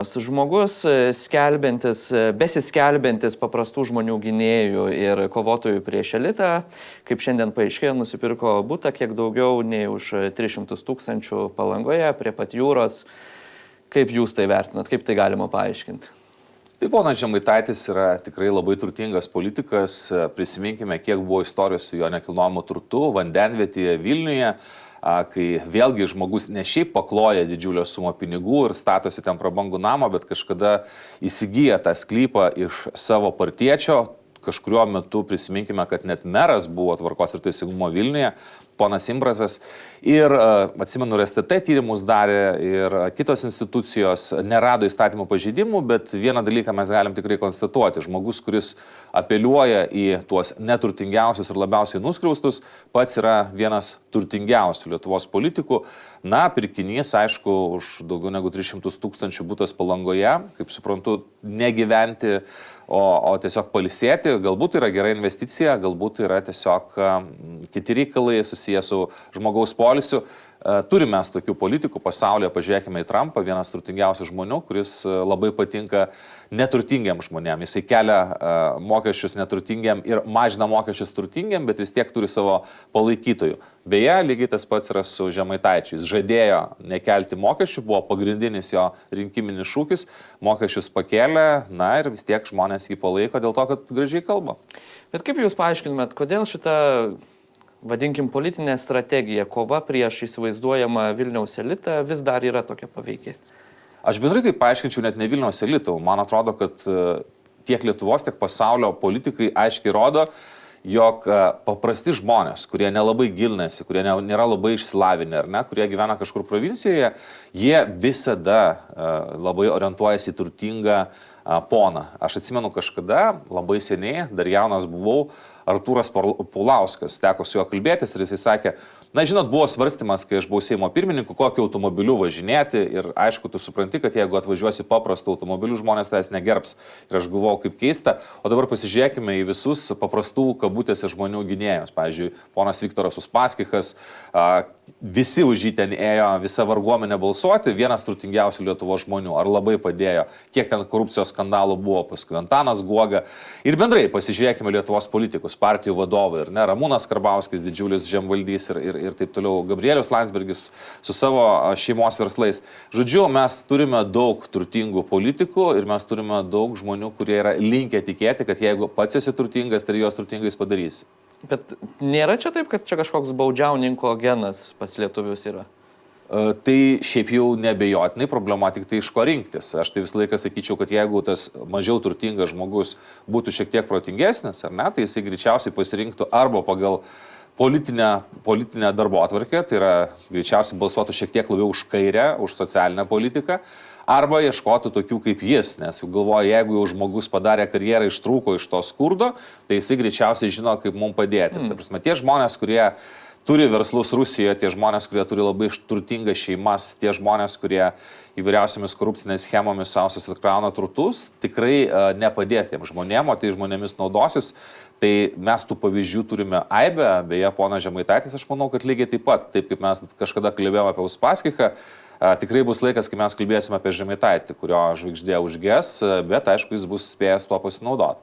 Žmogus besiskelbintis paprastų žmonių gynėjų ir kovotojų prieš elitą, kaip šiandien paaiškėjo, nusipirko butą kiek daugiau nei už 300 000 Palangoje prie pat jūros. Kaip jūs tai vertinat, kaip tai galima paaiškinti? Tai ponas Žemaitaitis yra tikrai labai turtingas politikas. Prisiminkime, kiek buvo istorijos su jo nekilnojamu turtu vandenvietėje Vilniuje, kai vėlgi žmogus ne šiaip pakloja didžiulio sumą pinigų ir statosi ten prabangų namą, bet kažkada įsigyja tą sklypą iš savo partiečio. Kažkuriuo metu prisiminkime, kad net meras buvo Tvarkos ir Teisingumo Vilniuje, ponas Imbrasas. Ir atsimenu, ir STT tyrimus darė ir kitos institucijos nerado įstatymų pažeidimų, bet vieną dalyką mes galim tikrai konstatuoti. Žmogus, kuris apeliuoja į tuos neturtingiausius ir labiausiai nuskriaustus, pats yra vienas turtingiausių Lietuvos politikų. Na, pirkinys, aišku, už daugiau negu 300 000 butas Palangoje, kaip suprantu, negyventi, o tiesiog pailsėti. Galbūt yra gera investicija, galbūt yra tiesiog kiti reikalai susiję su žmogaus poilsiu. Turime mes tokių politikų pasaulyje, pažiūrėkime į Trumpą, vienas turtingiausių žmonių, kuris labai patinka neturtingiam žmonėm. Jisai kelia mokesčius neturtingiam ir mažina mokesčius turtingiam, bet vis tiek turi savo palaikytojų. Beje, lygiai tas pats yra su Žemaitaičiu. Jis žadėjo nekelti mokesčių, buvo pagrindinis jo rinkiminis šūkis, mokesčius pakėlė, na ir vis tiek žmonės jį palaiko dėl to, kad gražiai kalba. Bet kaip jūs paaiškintumėt, kodėl šita, vadinkim, politinė strategija, kova prieš įsivaizduojamą Vilniaus elitą vis dar yra tokia paveikia? Aš bendrai tai paaiškinčiau net ne Vilniaus elitų. Man atrodo, kad tiek Lietuvos, tiek pasaulio politikai aiškiai rodo, jog paprasti žmonės, kurie nelabai gilinasi, kurie nėra labai išsilavinę, ar ne, kurie gyvena kažkur provincijoje, jie visada labai orientuojasi į turtingą poną. Aš atsimenu kažkada, labai seniai, dar jaunas buvau, Artūras Paulauskas, teko su juo kalbėtis ir jisai sakė, na žinot, buvo svarstymas, kai aš buvau Seimo pirmininku, kokiu automobiliu važinėti ir aišku, tu supranti, kad jeigu atvažiuosi paprastų automobilių, žmonės tavęs negerbs. Ir aš galvojau, kaip keista, o dabar pasižiūrėkime į visus paprastų kabutėse žmonių gynėjus. Pavyzdžiui, ponas Viktoras Uspaskichas, visi už jį ten ėjo, visa varguomenė balsuoti, vienas turtingiausių Lietuvos žmonių, ar labai padėjo, kiek ten korupcijos skandalų buvo, paskui Antanas Guoga. Ir bendrai pasižiūrėkime Lietuvos politikus, partijų vadovai, ir ne, Ramūnas Karbauskis, didžiulis žemvaldys ir taip toliau, Gabrielius Landsbergis su savo šeimos verslais. Žodžiu, mes turime daug turtingų politikų ir mes turime daug žmonių, kurie yra linkę tikėti, kad jeigu pats esi turtingas, tai juos turtingais padarysi. Bet nėra čia taip, kad čia kažkoks baudžiauninko genas pas lietuvius yra? Tai šiaip jau nebejotinai problema tik tai iš ko rinktis. Aš tai visą laiką sakyčiau, kad jeigu tas mažiau turtingas žmogus būtų šiek tiek protingesnis, ar ne, tai jisai greičiausiai pasirinktų arba pagal politinę darbotvarkę, tai yra greičiausiai balsuotų šiek tiek labiau už kairę, už socialinę politiką, arba ieškotų tokių kaip jis, nes jau galvoja, jeigu jau žmogus padarė karjerą, ištrūko iš to skurdo, tai jisai greičiausiai žino, kaip mums padėti. Tai prasme, tie žmonės, kurie turi verslus Rusijoje, tie žmonės, kurie turi labai turtingas šeimas, tie žmonės, kurie įvairiausiamis korupcinės schemomis savo susikrauna turtus, tikrai nepadės tiem žmonėm, o tai žmonėmis naudosis. Tai mes tų pavyzdžių turime aibę, beje, ponas Žemaitaitis, aš manau, kad lygiai taip pat, taip kaip mes kažkada kalbėjome apie Uspaskichą, tikrai bus laikas, kai mes kalbėsime apie Žemaitaitį, kurio žvaigždė užges, bet aišku, jis bus spėjęs tuo pasinaudoti.